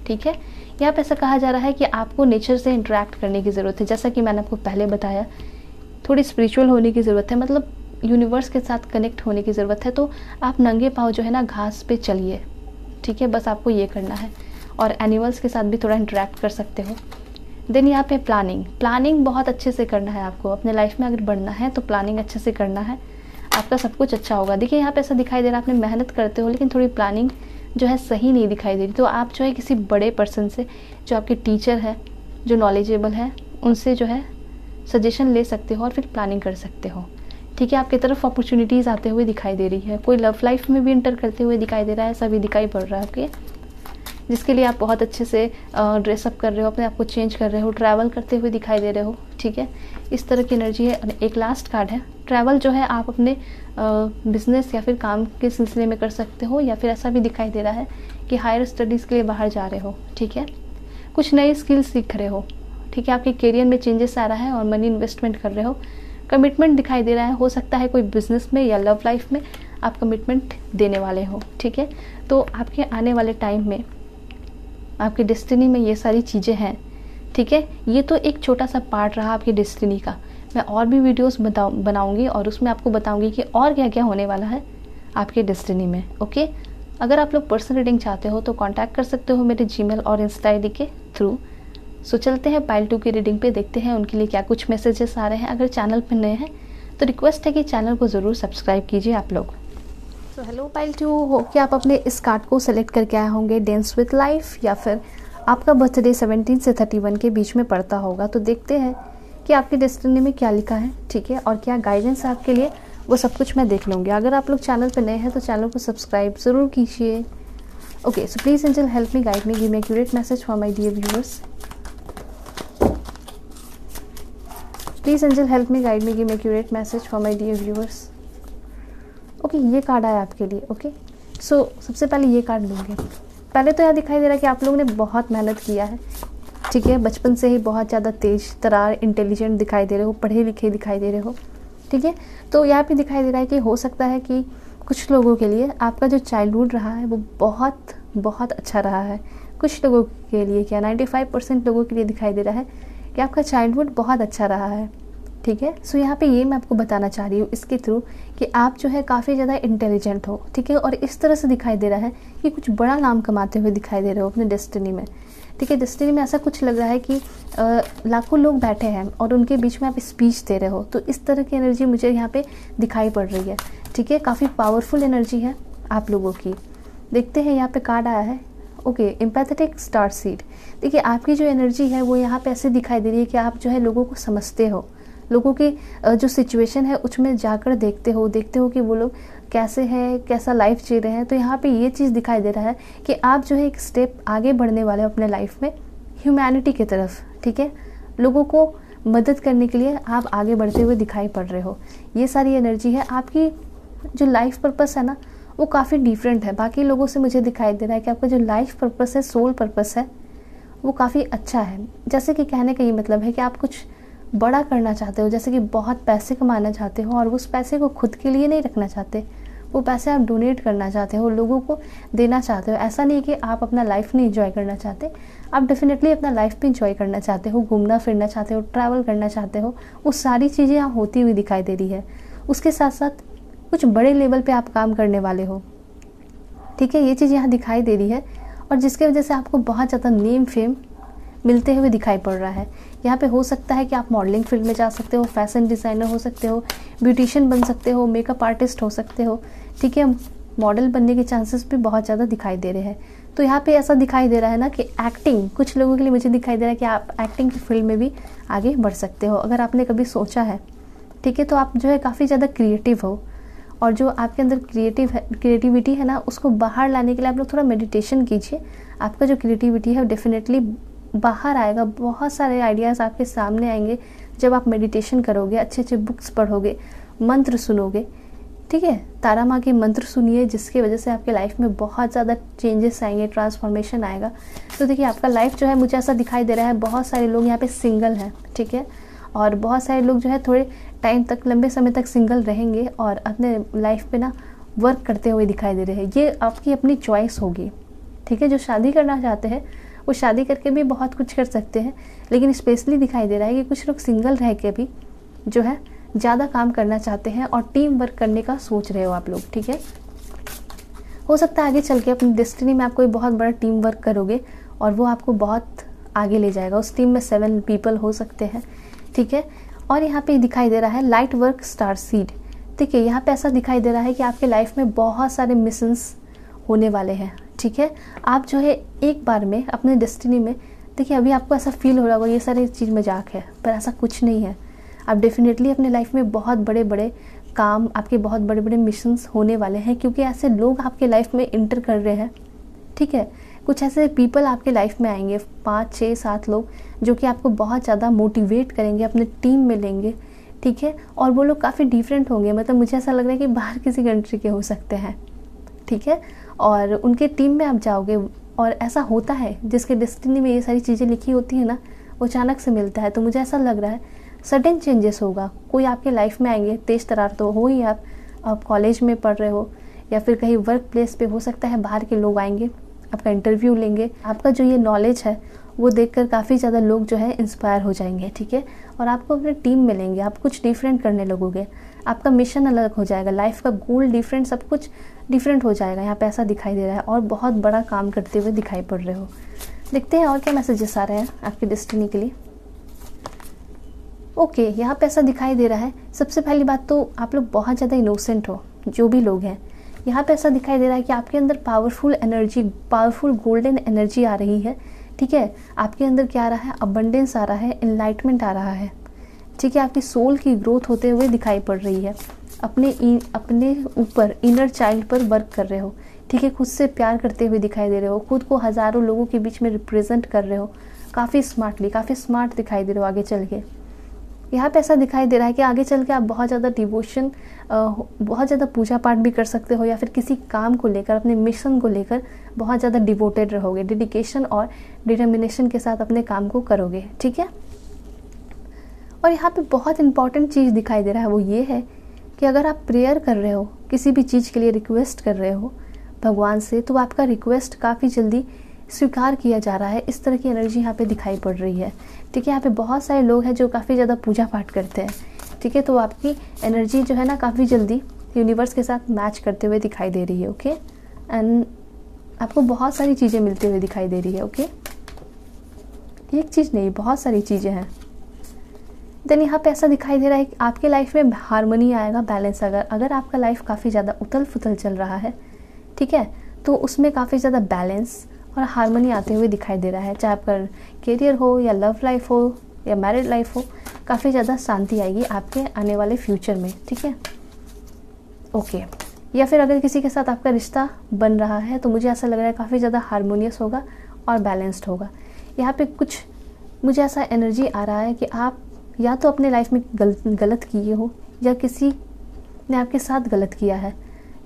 ठीक है, यहाँ पे ऐसा कहा जा रहा है कि आपको नेचर से इंटरेक्ट करने की ज़रूरत है। जैसा कि मैंने आपको पहले बताया, थोड़ी स्पिरिचुअल होने की ज़रूरत है, मतलब यूनिवर्स के साथ कनेक्ट होने की ज़रूरत है। तो आप नंगे पाँव जो है ना घास पे चलिए। ठीक है, बस आपको ये करना है, और एनिमल्स के साथ भी थोड़ा इंटरेक्ट कर सकते हो। देन यहाँ पे प्लानिंग बहुत अच्छे से करना है आपको। अपने लाइफ में अगर बढ़ना है तो प्लानिंग अच्छे से करना है, आपका सब कुछ अच्छा होगा। देखिए, यहाँ पे ऐसा दिखाई दे रहा है आपने मेहनत करते हो लेकिन थोड़ी प्लानिंग जो है सही नहीं दिखाई दे रही। तो आप जो है किसी बड़े पर्सन से, जो आपके टीचर है, जो नॉलेजेबल है, उनसे जो है सजेशन ले सकते हो और फिर प्लानिंग कर सकते हो। ठीक है, आपकी तरफ अपॉर्चुनिटीज़ आते हुए दिखाई दे रही है। कोई लव लाइफ में भी इंटर करते हुए दिखाई दे रहा है, सभी दिखाई पड़ रहा है आपके, जिसके लिए आप बहुत अच्छे से ड्रेसअप कर रहे हो, अपने आप को चेंज कर रहे हो, ट्रैवल करते हुए दिखाई दे रहे हो। ठीक है, इस तरह की एनर्जी है। एक लास्ट कार्ड है ट्रैवल, जो है आप अपने बिजनेस या फिर काम के सिलसिले में कर सकते हो, या फिर ऐसा भी दिखाई दे रहा है कि हायर स्टडीज़ के लिए बाहर जा रहे हो। ठीक है, कुछ नए स्किल्स सीख रहे हो। ठीक है, आपके करियर में चेंजेस आ रहा है और मनी इन्वेस्टमेंट कर रहे हो। कमिटमेंट दिखाई दे रहा है, हो सकता है कोई बिजनेस में या लव लाइफ में आप कमिटमेंट देने वाले हो। ठीक है, तो आपके आने वाले टाइम में आपकी डेस्टिनी में ये सारी चीज़ें हैं। ठीक है, ये तो एक छोटा सा पार्ट रहा आपकी डेस्टिनी का। मैं और भी वीडियोस बनाऊंगी और उसमें आपको बताऊंगी कि और क्या क्या होने वाला है आपके डेस्टिनी में। ओके, अगर आप लोग पर्सनल रीडिंग चाहते हो तो कांटेक्ट कर सकते हो मेरे जीमेल और इंस्टा आईडी के थ्रू। सो चलते हैं पाइल 2 की रीडिंग पे, देखते हैं उनके लिए क्या कुछ मैसेजेस आ रहे हैं। अगर चैनल पर नए हैं तो रिक्वेस्ट है कि चैनल को ज़रूर सब्सक्राइब कीजिए आप लोग। सो हेलो पाइल 2, हो कि आप अपने इस कार्ड को सेलेक्ट करके आए होंगे डांस विद लाइफ, या फिर आपका बर्थडे 17 से 31 के बीच में पड़ता होगा। तो देखते हैं कि आपकी डेस्टिनी में क्या लिखा है, ठीक है, और क्या गाइडेंस है आपके लिए, वो सब कुछ मैं देख लूँगी। अगर आप लोग चैनल पर नए हैं तो चैनल को सब्सक्राइब ज़रूर कीजिए। Okay, so please angel help me, guide me, give me accurate message for my dear viewers. Please angel help me, guide me, give me accurate message for my dear viewers. Okay, ये कार्ड आया आपके लिए। ओके, सो सबसे पहले ये कार्ड लूँगे। पहले तो यहाँ दिखाई दे रहा है कि आप लोगों ने बहुत मेहनत किया है, ठीक है, बचपन से ही बहुत ज़्यादा तेज तरार इंटेलिजेंट दिखाई दे रहे हो, पढ़े लिखे दिखाई दे रहे हो, ठीक है। तो यहाँ पे दिखाई दे रहा है कि हो सकता है कि कुछ लोगों के लिए आपका जो चाइल्डहुड रहा है वो बहुत बहुत अच्छा रहा है। कुछ लोगों के लिए क्या 95% लोगों के लिए दिखाई दे रहा है कि आपका चाइल्डहुड बहुत अच्छा रहा है, ठीक है। सो यहाँ पे ये मैं आपको बताना चाह रही हूँ इसके थ्रू कि आप जो है काफ़ी ज़्यादा इंटेलिजेंट हो, ठीक है, और इस तरह से दिखाई दे रहा है कि कुछ बड़ा नाम कमाते हुए दिखाई दे रहे हो अपने डेस्टिनी में, ठीक है। डेस्टिनी में ऐसा कुछ लग रहा है कि लाखों लोग बैठे हैं और उनके बीच में आप स्पीच दे रहे हो, तो इस तरह की एनर्जी मुझे यहाँ पे दिखाई पड़ रही है, ठीक है। काफ़ी पावरफुल एनर्जी है आप लोगों की। देखते हैं यहाँ पे कार्ड आया है, ओके, एम्पैथेटिक स्टार सीड। देखिए आपकी जो एनर्जी है वो यहाँ पे ऐसे दिखाई दे रही है कि आप जो है लोगों को समझते हो, लोगों की जो सिचुएशन है उसमें जाकर देखते हो कि वो लोग कैसे हैं, कैसा लाइफ जी रहे हैं। तो यहाँ पे ये चीज़ दिखाई दे रहा है कि आप जो है एक स्टेप आगे बढ़ने वाले हो अपने लाइफ में ह्यूमैनिटी की तरफ, ठीक है। लोगों को मदद करने के लिए आप आगे बढ़ते हुए दिखाई पड़ रहे हो। ये सारी एनर्जी है। आपकी जो लाइफ पर्पस है ना वो काफ़ी डिफरेंट है बाकी लोगों से। मुझे दिखाई दे रहा है कि आपका जो लाइफ पर्पस है, सोल पर्पस है, वो काफ़ी अच्छा है। जैसे कि कहने का ये मतलब है कि आप कुछ बड़ा करना चाहते हो, जैसे कि बहुत पैसे कमाना चाहते हो और उस पैसे को खुद के लिए नहीं रखना चाहते, वो पैसे आप डोनेट करना चाहते हो, लोगों को देना चाहते हो। ऐसा नहीं कि आप अपना लाइफ नहीं एंजॉय करना चाहते, आप डेफिनेटली अपना लाइफ भी एंजॉय करना चाहते हो, घूमना फिरना चाहते हो, ट्रैवल करना चाहते हो। वो सारी चीज़ें यहाँ होती हुई दिखाई दे रही है। उसके साथ साथ कुछ बड़े लेवल पे आप काम करने वाले हो, ठीक है, ये चीज़ यहाँ दिखाई दे रही है और जिसकी वजह से आपको बहुत ज़्यादा नेम फेम मिलते हुए दिखाई पड़ रहा है। यहाँ पे हो सकता है कि आप मॉडलिंग फील्ड में जा सकते हो, फैशन डिज़ाइनर हो सकते हो, ब्यूटिशियन बन सकते हो, मेकअप आर्टिस्ट हो सकते हो, ठीक है। मॉडल बनने के चांसेस भी बहुत ज़्यादा दिखाई दे रहे हैं। तो यहाँ पे ऐसा दिखाई दे रहा है ना कि एक्टिंग, कुछ लोगों के लिए मुझे दिखाई दे रहा है कि आप एक्टिंग की फील्ड में भी आगे बढ़ सकते हो अगर आपने कभी सोचा है, ठीक है। तो आप जो है काफ़ी ज़्यादा क्रिएटिव हो और जो आपके अंदर क्रिएटिविटी है ना उसको बाहर लाने के लिए आप लोग थोड़ा मेडिटेशन कीजिए। आपका जो क्रिएटिविटी है वो डेफिनेटली बाहर आएगा। बहुत सारे आइडियाज़ आपके सामने आएंगे जब आप मेडिटेशन करोगे, अच्छे अच्छे बुक्स पढ़ोगे, मंत्र सुनोगे, ठीक है। तारा माँ के मंत्र सुनिए जिसकी वजह से आपके लाइफ में बहुत ज़्यादा चेंजेस आएंगे, ट्रांसफॉर्मेशन आएगा। तो देखिए आपका लाइफ जो है मुझे ऐसा दिखाई दे रहा है, बहुत सारे लोग यहाँ पे सिंगल हैं, ठीक है, और बहुत सारे लोग जो है थोड़े टाइम तक, लंबे समय तक सिंगल रहेंगे और अपने लाइफ पे ना वर्क करते हुए दिखाई दे रहे हैं। ये आपकी अपनी चॉइस होगी, ठीक है। जो शादी करना चाहते हैं वो शादी करके भी बहुत कुछ कर सकते हैं, लेकिन स्पेशली दिखाई दे रहा है कि कुछ लोग सिंगल रह के भी जो है ज़्यादा काम करना चाहते हैं और टीम वर्क करने का सोच रहे हो आप लोग, ठीक है। हो सकता है आगे चल के अपनी डेस्टिनी में आप कोई बहुत बड़ा टीम वर्क करोगे और वो आपको बहुत आगे ले जाएगा। उस टीम में 7 पीपल हो सकते हैं, ठीक है। और यहाँ पे दिखाई दे रहा है लाइट वर्क स्टार सीड। देखिए यहाँ पे ऐसा दिखाई दे रहा है कि आपके लाइफ में बहुत सारे मिशंस होने वाले हैं, ठीक है। आप जो है एक बार में अपने डेस्टिनी में, देखिए अभी आपको ऐसा फील हो रहा होगा ये सारी चीज़ मजाक है, पर ऐसा कुछ नहीं है। आप डेफिनेटली अपने लाइफ में बहुत बड़े बड़े काम, आपके बहुत बड़े बड़े मिशंस होने वाले हैं, क्योंकि ऐसे लोग आपके लाइफ में इंटर कर रहे हैं, ठीक है। कुछ ऐसे पीपल आपके लाइफ में आएंगे, 5, 6, 7 लोग, जो कि आपको बहुत ज़्यादा मोटिवेट करेंगे, अपने टीम में लेंगे, ठीक है। और वो लोग काफ़ी डिफरेंट होंगे, मतलब मुझे ऐसा लग रहा है कि बाहर किसी कंट्री के हो सकते हैं, ठीक है। और उनके टीम में आप जाओगे और ऐसा होता है जिसके डेस्टिनी में ये सारी चीज़ें लिखी होती है ना, वो अचानक से मिलता है। तो मुझे ऐसा लग रहा है सडन चेंजेस होगा, कोई आपके लाइफ में आएंगे। तेज तरार तो हो ही, आप कॉलेज में पढ़ रहे हो या फिर कहीं वर्क प्लेस पे, हो सकता है बाहर के लोग आएंगे, आपका इंटरव्यू लेंगे। आपका जो ये नॉलेज है वो देखकर काफ़ी ज़्यादा लोग जो है इंस्पायर हो जाएंगे, ठीक है। और आपको अपने टीम मिलेंगे, आप कुछ डिफरेंट करने लगोगे, आपका मिशन अलग हो जाएगा, लाइफ का गोल डिफरेंट, सब कुछ डिफरेंट हो जाएगा। यहाँ पे ऐसा दिखाई दे रहा है और बहुत बड़ा काम करते हुए दिखाई पड़ रहे हो। देखते हैं और क्या मैसेजेस आ रहे हैं आपकी डेस्टिनी के लिए। ओके, यहाँ पे ऐसा दिखाई दे रहा है, सबसे पहली बात तो आप लोग बहुत ज़्यादा इनोसेंट हो, जो भी लोग हैं। यहाँ पे ऐसा दिखाई दे रहा है कि आपके अंदर powerful energy, powerful golden energy आ रही है, ठीक है। आपके अंदर क्या आ रहा है, अबंडेंस आ रहा है, एनलाइटमेंट आ रहा है, ठीक है। आपकी सोल की ग्रोथ होते हुए दिखाई पड़ रही है। अपने ऊपर इनर चाइल्ड पर वर्क कर रहे हो, ठीक है। खुद से प्यार करते हुए दिखाई दे रहे हो, खुद को हज़ारों लोगों के बीच में रिप्रेजेंट कर रहे हो, काफ़ी स्मार्टली, काफ़ी स्मार्ट दिखाई दे रहे हो आगे चल के। यहाँ पे ऐसा दिखाई दे रहा है कि आगे चल के आप बहुत ज़्यादा डिवोशन, बहुत ज़्यादा पूजा पाठ भी कर सकते हो, या फिर किसी काम को लेकर, अपने मिशन को लेकर बहुत ज़्यादा डिवोटेड रहोगे, डेडिकेशन और डिटर्मिनेशन के साथ अपने काम को करोगे, ठीक है। और यहाँ पे बहुत इंपॉर्टेंट चीज़ दिखाई दे रहा है, वो ये है कि अगर आप प्रेयर कर रहे हो, किसी भी चीज़ के लिए रिक्वेस्ट कर रहे हो भगवान से, तो आपका रिक्वेस्ट काफ़ी जल्दी स्वीकार किया जा रहा है। इस तरह की एनर्जी यहाँ पे दिखाई पड़ रही है, ठीक है। यहाँ पे बहुत सारे लोग हैं जो काफ़ी ज़्यादा पूजा पाठ करते हैं, ठीक है। तो आपकी एनर्जी जो है ना काफ़ी जल्दी यूनिवर्स के साथ मैच करते हुए दिखाई दे रही है, ओके। एंड आपको बहुत सारी चीज़ें मिलती हुई दिखाई दे रही है, ओके। एक चीज़ नहीं, बहुत सारी चीज़ें हैं। देन यहाँ पे ऐसा दिखाई दे रहा है कि आपके लाइफ में हारमोनी आएगा, बैलेंस। अगर आपका लाइफ काफ़ी ज़्यादा उथल पुथल चल रहा है, ठीक है, तो उसमें काफ़ी ज़्यादा बैलेंस और हारमोनी आते हुए दिखाई दे रहा है। चाहे आपका करियर हो या लव लाइफ हो या मैरिड लाइफ हो, काफ़ी ज़्यादा शांति आएगी आपके आने वाले फ्यूचर में, ठीक है, ओके। या फिर अगर किसी के साथ आपका रिश्ता बन रहा है तो मुझे ऐसा लग रहा है काफ़ी ज़्यादा हारमोनियस होगा और बैलेंस्ड होगा। यहाँ पे कुछ मुझे ऐसा एनर्जी आ रहा है कि आप या तो अपने लाइफ में गलत किए हो या किसी ने आपके साथ गलत किया है,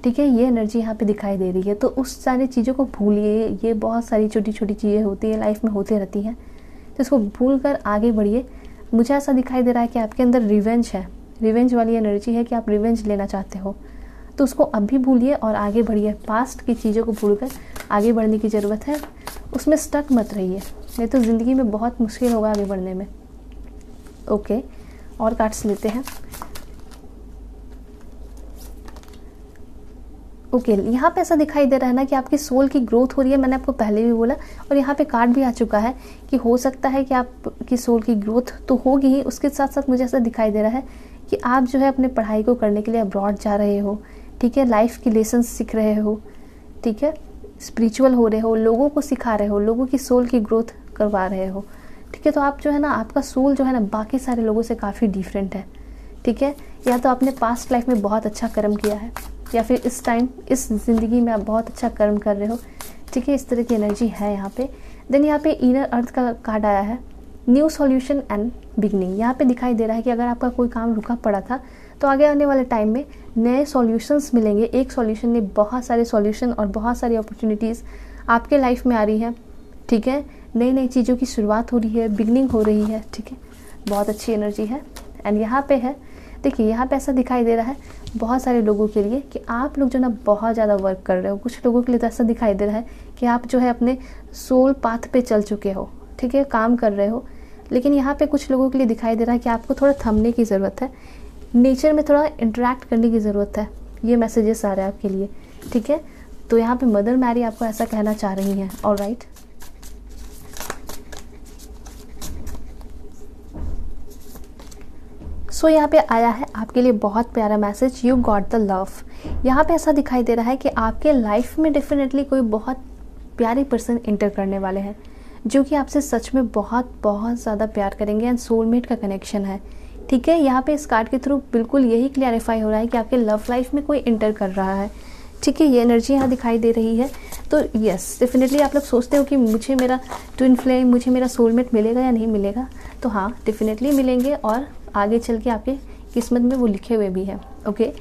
ठीक है। ये एनर्जी यहाँ पे दिखाई दे रही है। तो उस सारी चीज़ों को भूलिए, ये बहुत सारी छोटी छोटी चीज़ें होती हैं लाइफ में, होती रहती हैं, तो इसको भूल कर आगे बढ़िए। मुझे ऐसा दिखाई दे रहा है कि आपके अंदर रिवेंज है, रिवेंज वाली एनर्जी है कि आप रिवेंज लेना चाहते हो, तो उसको अभी भूलिए और आगे बढ़िए। पास्ट की चीज़ों को भूलकर आगे बढ़ने की ज़रूरत है, उसमें स्टक मत रहिए, नहीं तो ज़िंदगी में बहुत मुश्किल होगा आगे बढ़ने में, ओके। और कार्ड्स लेते हैं, ओके। यहाँ पे ऐसा दिखाई दे रहा है ना कि आपकी सोल की ग्रोथ हो रही है, मैंने आपको पहले भी बोला, और यहाँ पे कार्ड भी आ चुका है कि हो सकता है कि आपकी सोल की ग्रोथ तो होगी ही, उसके साथ साथ मुझे ऐसा दिखाई दे रहा है कि आप जो है अपने पढ़ाई को करने के लिए अब्रॉड जा रहे हो, ठीक है। लाइफ की लेसन सीख रहे हो, ठीक है, स्पिरिचुअल हो रहे हो, लोगों को सिखा रहे हो, लोगों की सोल की ग्रोथ करवा रहे हो, ठीक है। तो आप जो है ना, आपका सोल जो है ना बाकी सारे लोगों से काफ़ी डिफरेंट है, ठीक है। या तो आपने पास्ट लाइफ में बहुत अच्छा कर्म किया है, या फिर इस टाइम इस ज़िंदगी में आप बहुत अच्छा कर्म कर रहे हो, ठीक है। इस तरह की एनर्जी है यहाँ पे। देन यहाँ पे इनर अर्थ का कार्ड आया है, न्यू सॉल्यूशन एंड बिगनिंग। यहाँ पे दिखाई दे रहा है कि अगर आपका कोई काम रुका पड़ा था तो आगे आने वाले टाइम में नए सॉल्यूशंस मिलेंगे। एक सॉल्यूशन नहीं, बहुत सारे सॉल्यूशन और बहुत सारी अपॉर्चुनिटीज़ आपके लाइफ में आ रही है, ठीक है। नई नई चीज़ों की शुरुआत हो रही है, बिगनिंग हो रही है, ठीक है। बहुत अच्छी एनर्जी है। एंड यहाँ पे है, देखिए यहाँ पे ऐसा दिखाई दे रहा है बहुत सारे लोगों के लिए कि आप लोग जो ना बहुत ज़्यादा वर्क कर रहे हो। कुछ लोगों के लिए तो ऐसा दिखाई दे रहा है कि आप जो है अपने सोल पाथ पे चल चुके हो, ठीक है, काम कर रहे हो। लेकिन यहाँ पे कुछ लोगों के लिए दिखाई दे रहा है कि आपको थोड़ा थमने की ज़रूरत है, नेचर में थोड़ा इंटरेक्ट करने की ज़रूरत है। ये मैसेजेस आ रहे हैं आपके लिए, ठीक है। तो यहाँ पे मदर मैरी आपको ऐसा कहना चाह रही हैं, ऑलराइट। सो यहाँ पे आया है आपके लिए बहुत प्यारा message, you got the love. यहाँ पे ऐसा दिखाई दे रहा है कि आपके लाइफ में डेफिनेटली कोई बहुत प्यारे पर्सन इंटर करने वाले हैं जो कि आपसे सच में बहुत बहुत ज़्यादा प्यार करेंगे, एंड सोलमेट का कनेक्शन है, ठीक है। यहाँ पे इस कार्ड के थ्रू बिल्कुल यही क्लैरिफाई हो रहा है कि आपके लव लाइफ में कोई इंटर कर रहा है, ठीक है। ये एनर्जी यहाँ दिखाई दे रही है। तो यस, डेफिनेटली आप लोग सोचते हो कि मुझे मेरा ट्विन फ्लेम, मुझे मेरा सोलमेट मिलेगा या नहीं मिलेगा, तो हाँ, डेफिनेटली मिलेंगे और आगे चल के आपके किस्मत में वो लिखे हुए भी हैं, ओके।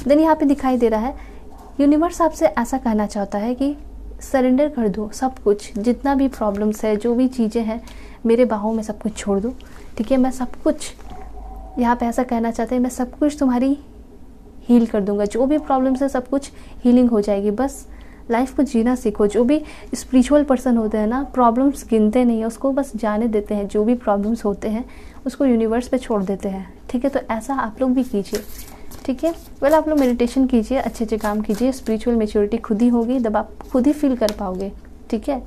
देन यहाँ पे दिखाई दे रहा है यूनिवर्स आपसे ऐसा कहना चाहता है कि सरेंडर कर दो सब कुछ, जितना भी प्रॉब्लम्स है, जो भी चीज़ें हैं, मेरे बाहों में सब कुछ छोड़ दो, ठीक है। मैं सब कुछ, यहाँ पे ऐसा कहना चाहते हैं, मैं सब कुछ तुम्हारी हील कर दूंगा, जो भी प्रॉब्लम्स है सब कुछ हीलिंग हो जाएगी, बस लाइफ को जीना सीखो। जो भी स्पिरिचुअल पर्सन होते हैं ना, प्रॉब्लम्स गिनते नहीं है, उसको बस जाने देते हैं। जो भी प्रॉब्लम्स होते हैं उसको यूनिवर्स पे छोड़ देते हैं, ठीक है। तो ऐसा आप लोग भी कीजिए, ठीक है। वेल आप लोग मेडिटेशन कीजिए, अच्छे अच्छे काम कीजिए, स्पिरिचुअल मेच्योरिटी खुद ही होगी, तब आप खुद ही फील कर पाओगे, ठीक है।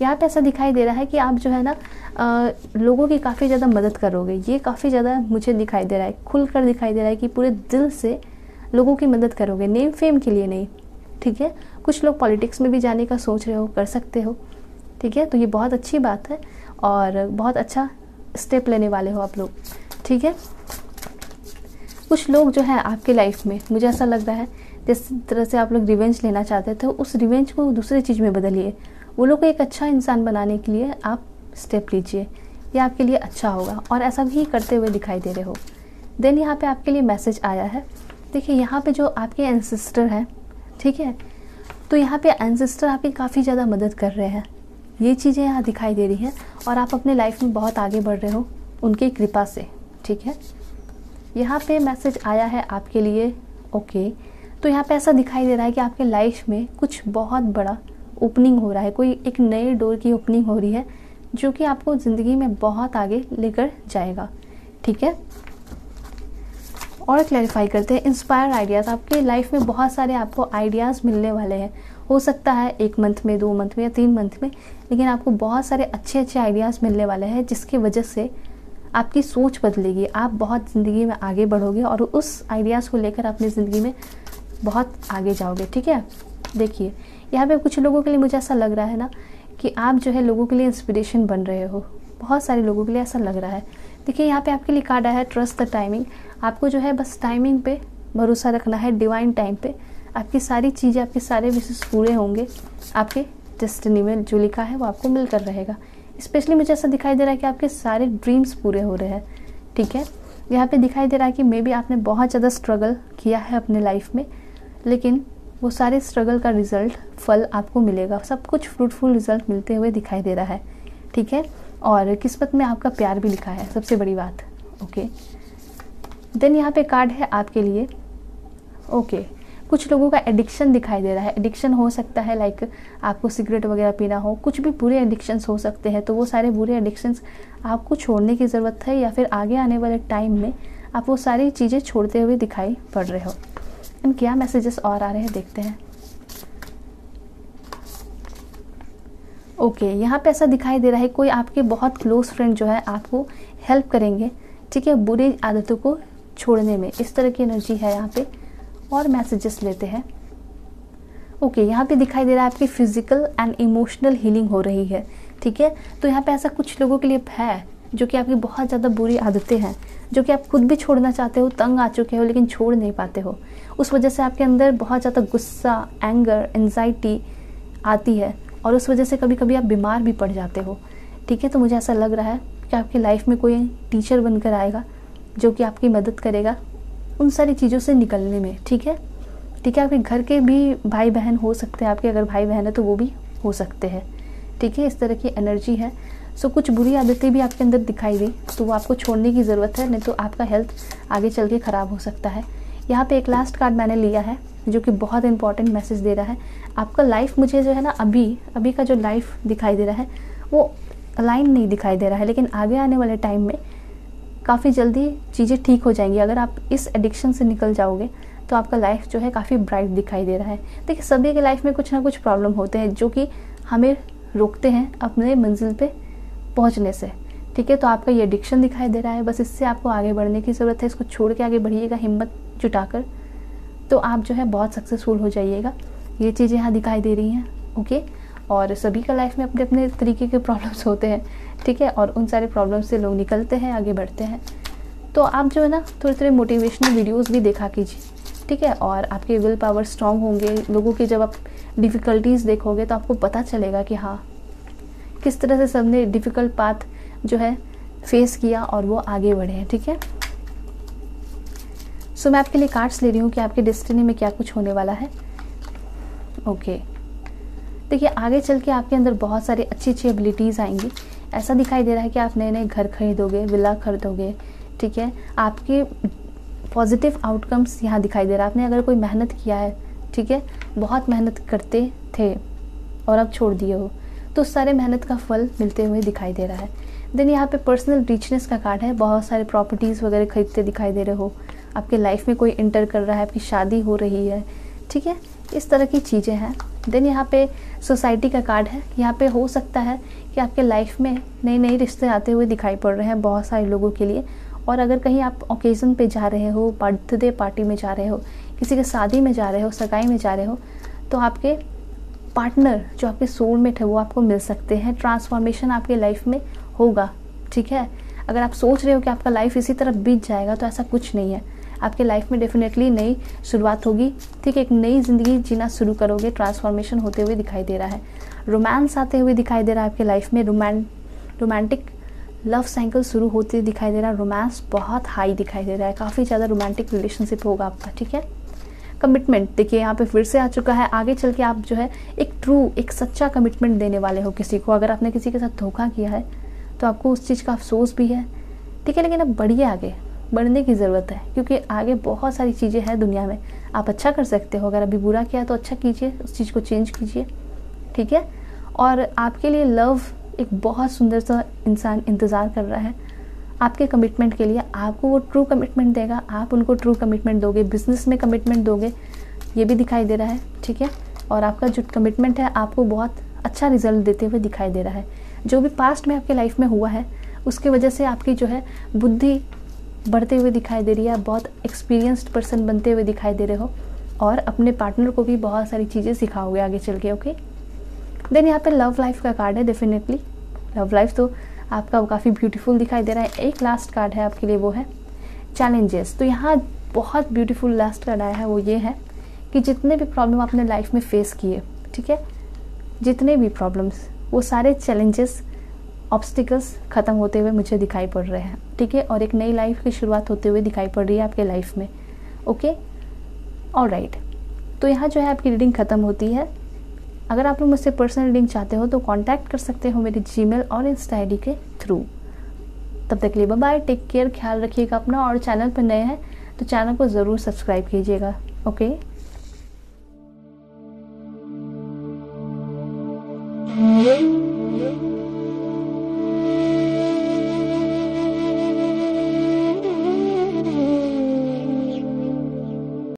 यहाँ पे ऐसा दिखाई दे रहा है कि आप जो है ना लोगों की काफ़ी ज़्यादा मदद करोगे। ये काफ़ी ज़्यादा मुझे दिखाई दे रहा है, खुल कर दिखाई दे रहा है कि पूरे दिल से लोगों की मदद करोगे, नेम फेम के लिए नहीं, ठीक है। कुछ लोग पॉलिटिक्स में भी जाने का सोच रहे हो, कर सकते हो, ठीक है। तो ये बहुत अच्छी बात है और बहुत अच्छा स्टेप लेने वाले हो आप लोग, ठीक है। कुछ लोग जो है आपके लाइफ में, मुझे ऐसा लग रहा है जिस तरह से आप लोग रिवेंज लेना चाहते थे, उस रिवेंज को दूसरी चीज़ में बदलिए। वो लोग को एक अच्छा इंसान बनाने के लिए आप स्टेप लीजिए, ये आपके लिए अच्छा होगा और ऐसा भी करते हुए दिखाई दे रहे हो। देन यहाँ पे आपके लिए मैसेज आया है, देखिए यहाँ पे जो आपके एंसेस्टर हैं, ठीक है, तो यहाँ पे एंसेस्टर आपकी काफ़ी ज़्यादा मदद कर रहे हैं। ये चीज़ें यहाँ दिखाई दे रही हैं और आप अपने लाइफ में बहुत आगे बढ़ रहे हो उनकी कृपा से, ठीक है। यहाँ पे मैसेज आया है आपके लिए, ओके। तो यहाँ पे ऐसा दिखाई दे रहा है कि आपके लाइफ में कुछ बहुत बड़ा ओपनिंग हो रहा है, कोई एक नए डोर की ओपनिंग हो रही है जो कि आपको ज़िंदगी में बहुत आगे लेकर जाएगा, ठीक है। और क्लैरिफाई करते हैं, इंस्पायर आइडियाज़, आपके लाइफ में बहुत सारे आपको आइडियाज़ मिलने वाले हैं। हो सकता है 1 मंथ में, 2 मंथ में या 3 मंथ में, लेकिन आपको बहुत सारे अच्छे अच्छे आइडियाज़ मिलने वाले हैं जिसकी वजह से आपकी सोच बदलेगी, आप बहुत ज़िंदगी में आगे बढ़ोगे और उस आइडियाज़ को लेकर अपनी ज़िंदगी में बहुत आगे जाओगे, ठीक है। देखिए यहाँ पे कुछ लोगों के लिए मुझे ऐसा लग रहा है ना कि आप जो है लोगों के लिए इंस्पिरेशन बन रहे हो, बहुत सारे लोगों के लिए ऐसा लग रहा है। देखिए यहाँ पे आपके लिए कार्ड आया है ट्रस्ट द टाइमिंग। आपको जो है बस टाइमिंग पे भरोसा रखना है, डिवाइन टाइम पे आपकी सारी चीज़ें, आपके सारे विशेष पूरे होंगे, आपके डेस्टिनी में जो लिखा है वो आपको मिलकर रहेगा। स्पेशली मुझे ऐसा दिखाई दे रहा है कि आपके सारे ड्रीम्स पूरे हो रहे हैं, ठीक है। यहाँ पे दिखाई दे रहा है कि मे बी आपने बहुत ज़्यादा स्ट्रगल किया है अपने लाइफ में, लेकिन वो सारे स्ट्रगल का रिज़ल्ट, फल आपको मिलेगा, सब कुछ फ्रूटफुल रिज़ल्ट मिलते हुए दिखाई दे रहा है, ठीक है। और किस्मत में आपका प्यार भी लिखा है, सबसे बड़ी बात, ओके। देन यहाँ पे कार्ड है आपके लिए, ओके। कुछ लोगों का एडिक्शन दिखाई दे रहा है। एडिक्शन हो सकता है लाइक आपको सिगरेट वगैरह पीना हो, कुछ भी बुरे एडिक्शंस हो सकते हैं। तो वो सारे बुरे एडिक्शंस आपको छोड़ने की ज़रूरत है, या फिर आगे आने वाले टाइम में आप वो सारी चीज़ें छोड़ते हुए दिखाई पड़ रहे हो। एंड क्या मैसेजेस और आ रहे हैं देखते हैं, ओके। यहाँ पे ऐसा दिखाई दे रहा है कोई आपके बहुत क्लोज फ्रेंड जो है आपको हेल्प करेंगे, ठीक है, बुरी आदतों को छोड़ने में, इस तरह की एनर्जी है यहाँ पे। और मैसेजेस लेते हैं, ओके। यहाँ पे दिखाई दे रहा है आपकी फिजिकल एंड इमोशनल हीलिंग हो रही है, ठीक है। तो यहाँ पे ऐसा कुछ लोगों के लिए है जो कि आपकी बहुत ज़्यादा बुरी आदतें हैं, जो कि आप खुद भी छोड़ना चाहते हो, तंग आ चुके हो लेकिन छोड़ नहीं पाते हो। उस वजह से आपके अंदर बहुत ज़्यादा गुस्सा, एंगर, एंजाइटी आती है और उस वजह से कभी कभी आप बीमार भी पड़ जाते हो, ठीक है। तो मुझे ऐसा लग रहा है कि आपकी लाइफ में कोई टीचर बनकर आएगा जो कि आपकी मदद करेगा उन सारी चीज़ों से निकलने में, ठीक है, ठीक है। आपके घर के भी भाई बहन हो सकते हैं, आपके अगर भाई बहन है तो वो भी हो सकते हैं, ठीक है। इस तरह की एनर्जी है। सो कुछ बुरी आदतें भी आपके अंदर दिखाई दी तो वो आपको छोड़ने की ज़रूरत है, नहीं तो आपका हेल्थ आगे चल के ख़राब हो सकता है। यहाँ पे एक लास्ट कार्ड मैंने लिया है जो कि बहुत इंपॉर्टेंट मैसेज दे रहा है। आपका लाइफ मुझे जो है ना अभी का जो लाइफ दिखाई दे रहा है वो अलाइन नहीं दिखाई दे रहा है, लेकिन आगे आने वाले टाइम में काफ़ी जल्दी चीज़ें ठीक हो जाएंगी। अगर आप इस एडिक्शन से निकल जाओगे तो आपका लाइफ जो है काफ़ी ब्राइट दिखाई दे रहा है। देखिए सभी के लाइफ में कुछ ना कुछ प्रॉब्लम होते हैं जो कि हमें रोकते हैं अपने मंजिल पे पहुंचने से, ठीक है। तो आपका ये एडिक्शन दिखाई दे रहा है, बस इससे आपको आगे बढ़ने की ज़रूरत है। इसको छोड़ के आगे बढ़िएगा हिम्मत जुटाकर, तो आप जो है बहुत सक्सेसफुल हो जाइएगा। ये चीज़ें यहाँ दिखाई दे रही हैं, ओके। और सभी का लाइफ में अपने अपने तरीके के प्रॉब्लम्स होते हैं, ठीक है, और उन सारे प्रॉब्लम्स से लोग निकलते हैं, आगे बढ़ते हैं। तो आप जो है ना थोड़े थोड़े मोटिवेशनल वीडियोस भी देखा कीजिए, ठीक है। और आपके विल पावर स्ट्रांग होंगे। लोगों की जब आप डिफ़िकल्टीज़ देखोगे तो आपको पता चलेगा कि हाँ किस तरह से सबने डिफ़िकल्ट पाथ जो है फेस किया और वो आगे बढ़े हैं, ठीक है। सो मैं आपके लिए कार्ड्स ले रही हूँ कि आपके डेस्टिनी में क्या कुछ होने वाला है, ओके। देखिए आगे चल के आपके अंदर बहुत सारी अच्छी अच्छी एबिलिटीज़ आएंगी। ऐसा दिखाई दे रहा है कि आप नए नए घर खरीदोगे, विला खरीदोगे, ठीक है। आपके पॉजिटिव आउटकम्स यहाँ दिखाई दे रहा है। आपने अगर कोई मेहनत किया है ठीक है, बहुत मेहनत करते थे और अब छोड़ दिए हो, तो उस सारे मेहनत का फल मिलते हुए दिखाई दे रहा है। देन यहाँ पे पर्सनल रिचनेस का कार्ड है, बहुत सारे प्रॉपर्टीज़ वगैरह खरीदते दिखाई दे रहे हो, आपके लाइफ में कोई इंटर कर रहा है, आपकी शादी हो रही है, ठीक है, इस तरह की चीज़ें हैं। देन यहाँ पे सोसाइटी का कार्ड है, यहाँ पे हो सकता है कि आपके लाइफ में नए नए रिश्ते आते हुए दिखाई पड़ रहे हैं बहुत सारे लोगों के लिए। और अगर कहीं आप ओकेज़न पे जा रहे हो, बर्थडे पार्टी में जा रहे हो, किसी के शादी में जा रहे हो, सगाई में जा रहे हो, तो आपके पार्टनर जो आपके सोलमेट है वो आपको मिल सकते हैं। ट्रांसफॉर्मेशन आपके लाइफ में होगा, ठीक है। अगर आप सोच रहे हो कि आपका लाइफ इसी तरह बीत जाएगा, तो ऐसा कुछ नहीं है। आपके लाइफ में डेफिनेटली नई शुरुआत होगी, ठीक है, एक नई ज़िंदगी जीना शुरू करोगे, ट्रांसफॉर्मेशन होते हुए दिखाई दे रहा है। रोमांस आते हुए दिखाई दे रहा है आपके लाइफ में, रोमांटिक लव साइकिल शुरू होते दिखाई दे रहा है। रोमांस बहुत हाई दिखाई दे रहा है, काफ़ी ज़्यादा रोमांटिक रिलेशनशिप होगा आपका, ठीक है। कमिटमेंट देखिए यहाँ पे फिर से आ चुका है, आगे चल के आप जो है एक सच्चा कमिटमेंट देने वाले हो किसी को। अगर आपने किसी के साथ धोखा किया है तो आपको उस चीज़ का अफसोस भी है, ठीक है, लेकिन अब बढ़िए, आगे बढ़ने की ज़रूरत है, क्योंकि आगे बहुत सारी चीज़ें हैं दुनिया में, आप अच्छा कर सकते हो। अगर अभी बुरा किया तो अच्छा कीजिए, उस चीज़ को चेंज कीजिए, ठीक है। और आपके लिए लव एक बहुत सुंदर सा इंसान इंतज़ार कर रहा है आपके कमिटमेंट के लिए। आपको वो ट्रू कमिटमेंट देगा, आप उनको ट्रू कमिटमेंट दोगे, बिजनेस में कमिटमेंट दोगे, ये भी दिखाई दे रहा है, ठीक है। और आपका जो कमिटमेंट है आपको बहुत अच्छा रिजल्ट देते हुए दिखाई दे रहा है। जो भी पास्ट में आपके लाइफ में हुआ है उसकी वजह से आपकी जो है बुद्धि बढ़ते हुए दिखाई दे रही है, आप बहुत एक्सपीरियंस्ड पर्सन बनते हुए दिखाई दे रहे हो, और अपने पार्टनर को भी बहुत सारी चीज़ें सिखाओगे आगे चल के, ओके। देन यहाँ पे लव लाइफ का कार्ड है, डेफिनेटली लव लाइफ तो आपका काफ़ी ब्यूटीफुल दिखाई दे रहा है। एक लास्ट कार्ड है आपके लिए, वो है चैलेंजेस। तो यहाँ बहुत ब्यूटीफुल लास्ट कार्ड आया है, वो ये है कि जितने भी प्रॉब्लम आपने लाइफ में फेस किए, ठीक है, जितने भी प्रॉब्लम्स, वो सारे चैलेंजेस, ऑब्स्टिकल्स ख़त्म होते हुए मुझे दिखाई पड़ रहे हैं, ठीक है, और एक नई लाइफ की शुरुआत होते हुए दिखाई पड़ रही है आपके लाइफ में, ओके। ऑलराइट, तो यहाँ जो है आपकी रीडिंग ख़त्म होती है। अगर आप लोग मुझसे पर्सनल रीडिंग चाहते हो तो कांटेक्ट कर सकते हो मेरे जीमेल और इंस्टा आईडी के थ्रू। तब तक के लिए बाय बाय, टेक केयर, ख्याल रखिएगा अपना, और चैनल पर नए हैं तो चैनल को ज़रूर सब्सक्राइब कीजिएगा, ओके।